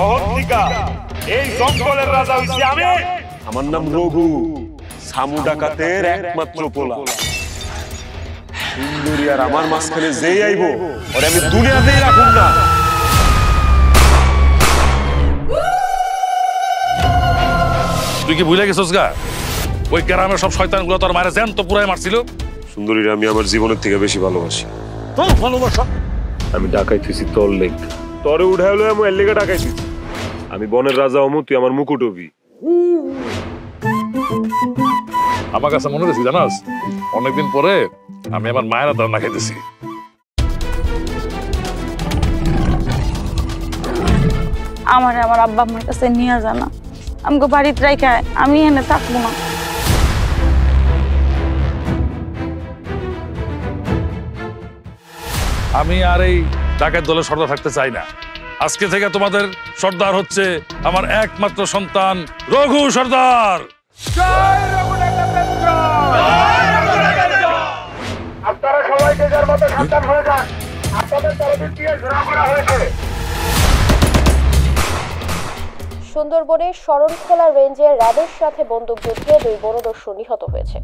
অহত্তিকা এই জঙ্গলের রাজা হইছি আমি। আমার নাম রঘু, সামু ডাকাতের একমাত্র পোলা। সুন্দরী আর আমার মাঝখানে যেই আইবো ওরে আমি দুনিয়াতেই রাখুম না। তুই কি ভুলে গেছিস গা? ওই গ্রামের সব শয়তানগুলো তোর মায়ের জ্যান্ত পুরাই মারছিল। সুন্দরীর আমি আমার জীবনের থেকে বেশি ভালোবাসি। তোর ভালোবাসা? আমি ডাকাইতেছি তোর লেগ, তরে উঠাই হলো আমি এর লেগে ডাকাইতেছি। আমি বনের রাজা অমু, তুই আমার মুকুট হবি। আমার কাছে মনে হয়েছে জানাস, অনেকদিন পরে আমি আমার মায়ের হাতে রান্না খাইতেছি। আমার আব্বা আম্মার কাছে নিয়ে জানা আমাকে বাড়িতে রাখা, আমি এনে থাকবো না। আমি আর এই ডাকাত দলের সর্দার থাকতে চাই না। আজকে থেকে তোমাদের সর্দার হচ্ছে আমার একমাত্র সন্তান রঘু সর্দার। আপনারা সবাই যে যার মতো সাবধান হয়ে যান, আপনাদের তরফ দিয়ে ঘোরা করা হয়েছে। সুন্দরবনের শরণখোলা রেঞ্জে র্যাবের সাথে বন্দুকযুদ্ধে 2 বনদস্যু নিহত হয়েছে।